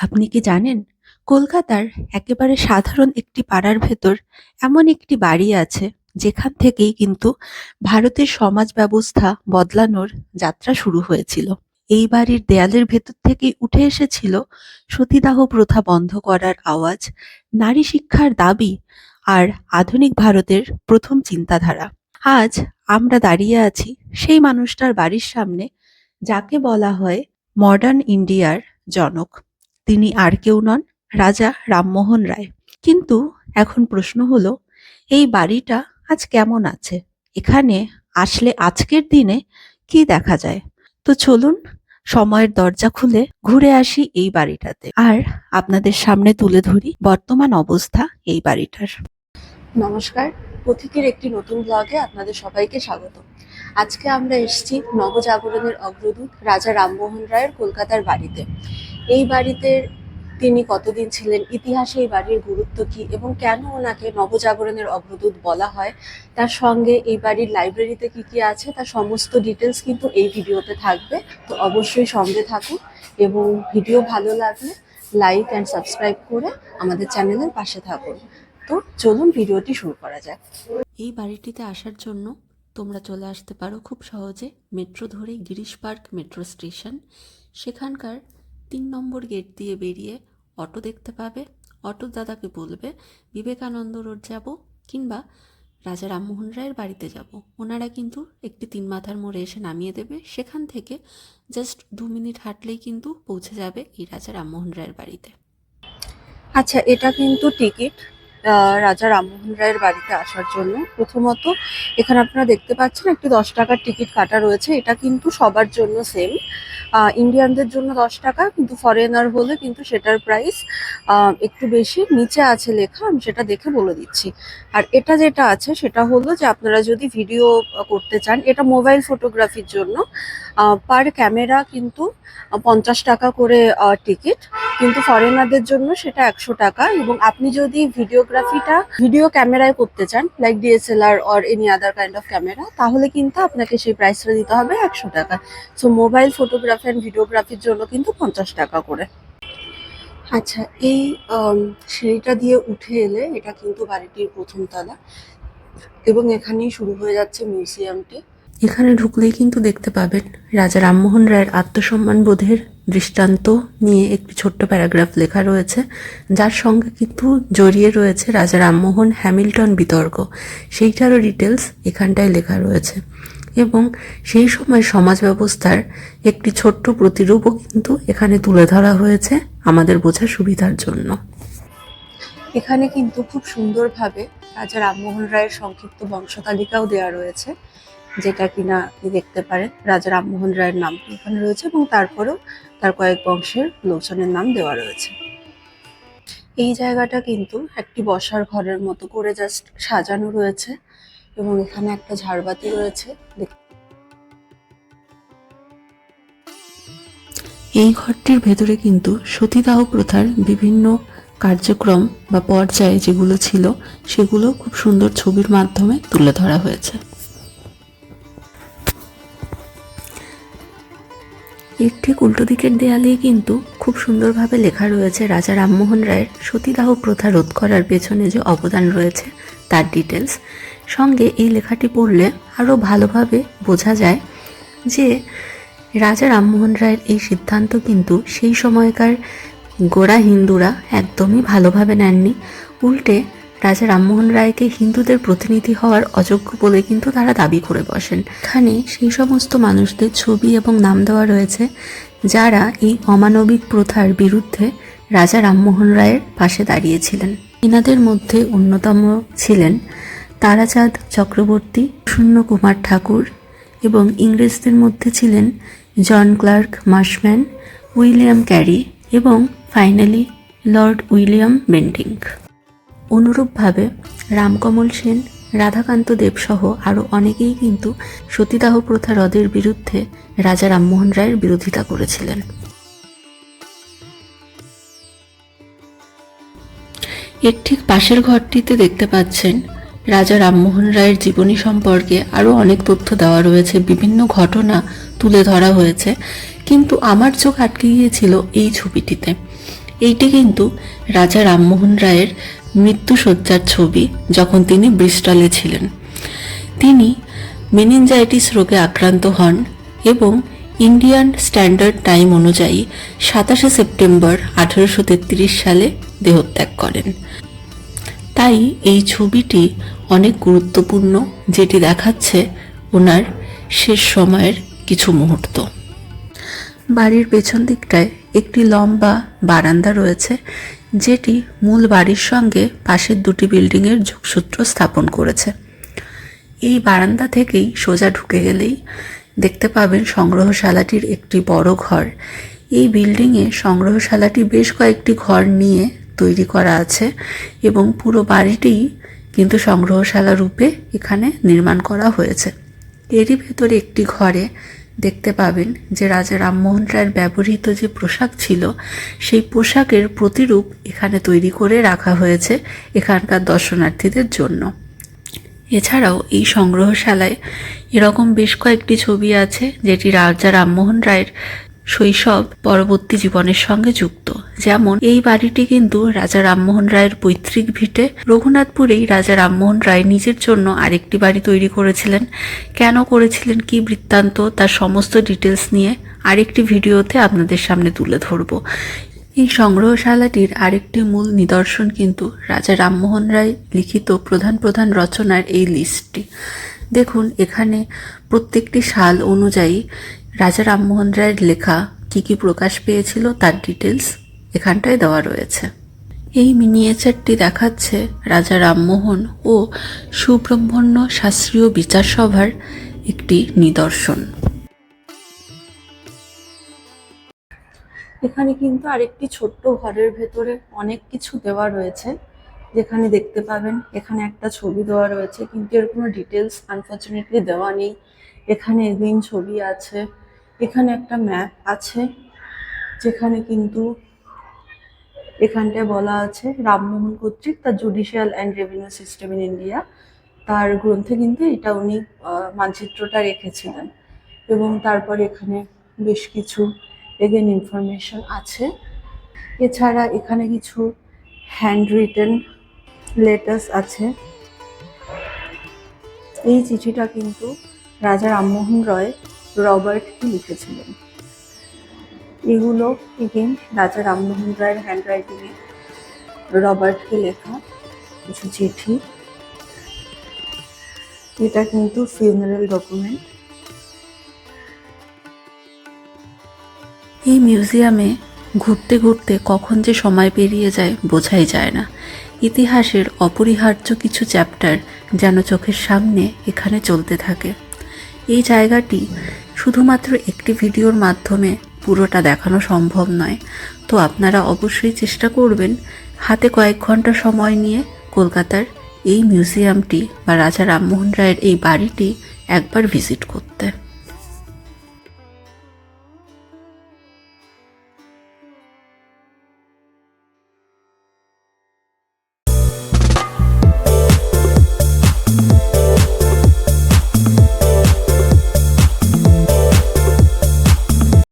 আপনি কি জানেন কলকাতার একেবারে সাধারণ একটি পাড়ার ভেতর এমন একটি বাড়ি আছে যেখান থেকেই কিন্তু ভারতের সমাজ ব্যবস্থা বদলানোর যাত্রা শুরু হয়েছিল। এই বাড়ির দেয়ালের ভেতর থেকেই উঠে এসেছিল সতীদাহ প্রথা বন্ধ করার আওয়াজ, নারী শিক্ষার দাবি আর আধুনিক ভারতের প্রথম চিন্তাধারা। আজ আমরা দাঁড়িয়ে আছি সেই মানুষটার বাড়ির সামনে, যাকে বলা হয় মডার্ন ইন্ডিয়ার জনক। তিনি আর কেউ নন, রাজা রামমোহন রায়। কিন্তু এখন প্রশ্ন হলো, এই বাড়িটা আজ কেমন আছে? এখানে আসলে আজকের দিনে কি দেখা যায়? তো চলুন সময়ের দরজা খুলে ঘুরে আসি এই বাড়িটাতে, আর আপনাদের সামনে তুলে ধরি বর্তমান অবস্থা এই বাড়িটার। নমস্কার, পথিকের একটি নতুন ব্লগে আপনাদের সবাইকে স্বাগত। আজকে আমরা এসেছি নবজাগরণের অগ্রদূত রাজা রামমোহন রায়ের কলকাতার বাড়িতে। এই বাড়িতে তিনি কতদিন ছিলেন, ইতিহাসে এই বাড়ির গুরুত্ব কি এবং কেন ওনাকে নবজাগরণের অগ্রদূত বলা হয়, তার সঙ্গে এই বাড়ির লাইব্রেরিতে কি কি আছে তার সমস্ত ডিটেলস কিন্তু এই ভিডিওতে থাকবে। তো অবশ্যই সঙ্গে থাকুন এবং ভিডিও ভালো লাগলে লাইক অ্যান্ড সাবস্ক্রাইব করে আমাদের চ্যানেলের পাশে থাকুন। তো চলুন ভিডিওটি শুরু করা যাক। এই বাড়িটিতে আসার জন্য তোমরা চলে আসতে পারো খুব সহজে মেট্রো ধরে গিরিশ পার্ক মেট্রো স্টেশন। সেখানকার ৩ নম্বর গেট দিয়ে বেরিয়ে অটো দেখতে পাবে। অটো দাদাকে বলবে বিবেকানন্দ রোড যাব কিংবা রাজা রামমোহন রায়ের বাড়িতে যাব। ওনারা কিন্তু একটি ৩ মাথার মোড়ে এসে নামিয়ে দেবে। সেখান থেকে জাস্ট 2 মিনিট হাঁটলেই কিন্তু পৌঁছে যাবে এই রাজা রামমোহন রায়ের বাড়িতে। আচ্ছা, এটা কিন্তু টিকিট রাজা রামমোহন রায়ের বাড়িতে আসার জন্য। প্রথমত এখানে আপনারা দেখতে পাচ্ছেন একটি 10 টাকার টিকিট কাটা রয়েছে। এটা কিন্তু সবার জন্য সেম। ইন্ডিয়ানদের জন্য 10 টাকা, কিন্তু ফরেনার হলে কিন্তু সেটার প্রাইস একটু বেশি। নিচে আছে লেখা, আমি সেটা দেখে বলে দিচ্ছি। আর এটা যেটা আছে সেটা হলো যে আপনারা যদি ভিডিও করতে চান, এটা মোবাইল ফটোগ্রাফির জন্য পার ক্যামেরা কিন্তু 50 টাকা করে টিকিট, কিন্তু ফরেনারদের জন্য সেটা 100 টাকা। এবং আপনি যদি ভিডিওগ্রাফিটা ভিডিও ক্যামেরায় করতে চান, like DSLR or any other kind of camera, তাহলে কিন্তু আপনাকে সেই প্রাইসটা দিতে হবে 100 টাকা। সো মোবাইল ফটোগ্রাফি অ্যান্ড ভিডিওগ্রাফির জন্য কিন্তু 50 টাকা করে। আচ্ছা, এই সিঁড়িটা দিয়ে উঠে এলে এটা কিন্তু বাড়িটির প্রথম তলা এবং এখানেই শুরু হয়ে যাচ্ছে মিউজিয়ামটি। এখানে ঢুকলেই কিন্তু দেখতে পাবেন রাজা রামমোহন রায়ের আত্মসম্মান বোধের দৃষ্টান্ত নিয়ে একটি ছোট্ট প্যারাগ্রাফ লেখা রয়েছে, যার সঙ্গে কিন্তু জড়িয়ে রয়েছে রাজা রামমোহন হ্যামিল্টন বিতর্ক। সেইটারও ডিটেলস এখানটায় লেখা রয়েছে এবং সেই সময় সমাজ ব্যবস্থার একটি ছোট্ট প্রতিরূপও কিন্তু এখানে তুলে ধরা হয়েছে আমাদের বোঝার সুবিধার জন্য। এখানে কিন্তু খুব সুন্দরভাবে রাজা রামমোহন রায়ের সংক্ষিপ্ত বংশতালিকাও দেওয়া রয়েছে, যেটা কিনা আপনি দেখতে পারেন। রাজা রামমোহন রায়ের নামটি এখানে রয়েছে এবং তারপরেও তার কয়েক বংশের লোকজনের নাম দেওয়া রয়েছে। এই জায়গাটা কিন্তু একটি বসার ঘরের মতো করে জাস্ট সাজানো রয়েছে এবং এখানে একটা ঝাড়বাতি রয়েছে। এই ঘরটির ভেতরে কিন্তু সতীদাহ প্রথার বিভিন্ন কার্যক্রম বা পর্যায়ে যেগুলো ছিল সেগুলো খুব সুন্দর ছবির মাধ্যমে তুলে ধরা হয়েছে। এর ঠিক উল্টো দিকের দেয়ালেই কিন্তু খুব সুন্দরভাবে লেখা রয়েছে রাজা রামমোহন রায়ের সতীদাহ প্রথা রোধ করার পেছনে যে অবদান রয়েছে তার ডিটেলস। সঙ্গে এই লেখাটি পড়লে আরও ভালোভাবে বোঝা যায় যে রাজা রামমোহন রায়ের এই সিদ্ধান্ত কিন্তু সেই সময়কার গোঁড়া হিন্দুরা একদমই ভালোভাবে নেননি। উল্টে রাজা রামমোহন রায়কে হিন্দুদের প্রতিনিধি হওয়ার অযোগ্য বলে কিন্তু তারা দাবি করে বসেন। এখানে সেই সমস্ত মানুষদের ছবি এবং নাম দেওয়া রয়েছে যারা এই অমানবিক প্রথার বিরুদ্ধে রাজা রামমোহন রায়ের পাশে দাঁড়িয়েছিলেন। এনাদের মধ্যে অন্যতম ছিলেন তারাচাঁদ চক্রবর্তী, প্রসন্ন কুমার ঠাকুর এবং ইংরেজদের মধ্যে ছিলেন জন ক্লার্ক মার্শম্যান, উইলিয়াম ক্যারি এবং ফাইনালি লর্ড উইলিয়াম বেন্টিঙ্ক। অনুরূপভাবে রামকমল সেন, রাধাকান্ত দেব সহ আরও অনেকেই কিন্তু সতীদাহ প্রথা রদের বিরুদ্ধে রাজা রামমোহন রায়ের বিরোধিতা করেছিলেন। এর ঠিক পাশের ঘরটিতে দেখতে পাচ্ছেন রাজা রামমোহন রায়ের জীবনী সম্পর্কে আরও অনেক তথ্য দেওয়া রয়েছে, বিভিন্ন ঘটনা তুলে ধরা হয়েছে। কিন্তু আমার চোখ আটকে গিয়েছিল এই ছবিটিতে। এইটি কিন্তু রাজা রামমোহন রায়ের মৃত্যুশয্যার ছবি, যখন তিনি ব্রিস্টলে ছিলেন। তিনি মেনিনজাইটিস রোগে আক্রান্ত হন এবং ইন্ডিয়ান স্ট্যান্ডার্ড টাইম অনুযায়ী 27শে সেপ্টেম্বর 1833 সালে দেহত্যাগ করেন। তাই এই ছবিটি অনেক গুরুত্বপূর্ণ, যেটি দেখাচ্ছে ওনার শেষ সময়ের কিছু মুহূর্ত। বাড়ির পেছন দিকটায় একটি লম্বা বারান্দা রয়েছে, যেটি মূল বাড়ির সঙ্গে পাশের দুটি বিল্ডিংয়ের যোগসূত্র স্থাপন করেছে। এই বারান্দা থেকেই সোজা ঢুকে গেলেই দেখতে পাবেন সংগ্রহশালাটির একটি বড় ঘর। এই বিল্ডিংয়ে সংগ্রহশালাটি বেশ কয়েকটি ঘর নিয়ে তৈরি করা আছে এবং পুরো বাড়িটিই কিন্তু সংগ্রহশালা রূপে এখানে নির্মাণ করা হয়েছে। এরই ভেতরে একটি ঘরে দেখতে পাবেন যে রাজা রামমোহন রায়ের ব্যবহৃত যে পোশাক ছিল, সেই পোশাকের প্রতিরূপ এখানে তৈরি করে রাখা হয়েছে এখানকার দর্শনার্থীদের জন্য। এছাড়াও এই সংগ্রহশালায় এরকম বেশ কয়েকটি ছবি আছে যেটি রাজা রামমোহন রায়ের শৈশব পরবর্তী জীবনের সঙ্গে যুক্ত। যেমন এই বাড়িটি কিন্তু রাজা রামমোহন রায়ের পৈতৃক ভিটে। রঘুনাথপুরেই রাজা রামমোহন রায় নিজের জন্য আরেকটি বাড়ি তৈরি করেছিলেন। কেন করেছিলেন, কি বৃত্তান্ত, তার সমস্ত ডিটেলস নিয়ে আরেকটি ভিডিওতে আপনাদের সামনে তুলে ধরব। এই সংগ্রহশালাটির আরেকটি মূল নিদর্শন কিন্তু রাজা রামমোহন রায় লিখিত প্রধান প্রধান রচনার এই লিস্টটি। দেখুন, এখানে প্রত্যেকটি সাল অনুযায়ী রাজা রামমোহন রায়ের লেখা কি কি প্রকাশ পেয়েছিল তার ডিটেলস এখানটায় দেওয়া রয়েছে। এই মিনিয়েচারটি দেখাচ্ছে রাজা রামমোহন ও সুব্রহ্মণ্য শাস্ত্রীয় বিচার সভার একটি নিদর্শন। এখানে কিন্তু আরেকটি ছোট্ট ঘরের ভেতরে অনেক কিছু দেওয়া রয়েছে, যেখানে দেখতে পাবেন এখানে একটা ছবি দেওয়া রয়েছে, কিন্তু এর কোনো ডিটেলস আনফর্চুনেটলি দেওয়া নেই। এখানে এদিন ছবি আছে, এখানে একটা ম্যাপ আছে, যেখানে কিন্তু এখানটায় বলা আছে রামমোহন কর্তৃক the judicial and revenue system in India. তার গ্রন্থে কিন্তু এটা উনি মানচিত্রটা রেখেছিলেন। এবং তারপরে এখানে বেশ কিছু এগেন ইনফরমেশন আছে। এছাড়া এখানে কিছু হ্যান্ড রিটেন লেটার্স আছে। এই চিঠিটা কিন্তু রাজা রামমোহন রায় রবার্টকে লিখেছিলেন। এগুলো এগেন রাজা রামমোহন রায়ের হ্যান্ড রাইটিংয়ে রবার্টকে লেখা কিছু চিঠি। এটা কিন্তু ফিউনারাল ডকুমেন্ট। এই মিউজিয়ামে ঘুরতে ঘুরতে কখন যে সময় পেরিয়ে যায় বোঝাই যায় না। ইতিহাসের অপরিহার্য কিছু চ্যাপ্টার যেন চোখের সামনে এখানে চলতে থাকে। এই জায়গাটি শুধুমাত্র একটি ভিডিওর মাধ্যমে পুরোটা দেখানো সম্ভব নয়, তো আপনারা অবশ্যই চেষ্টা করবেন হাতে কয়েক ঘন্টা সময় নিয়ে কলকাতার এই মিউজিয়ামটি বা রাজা রামমোহন রায়ের এই বাড়িটি একবার ভিজিট করতে।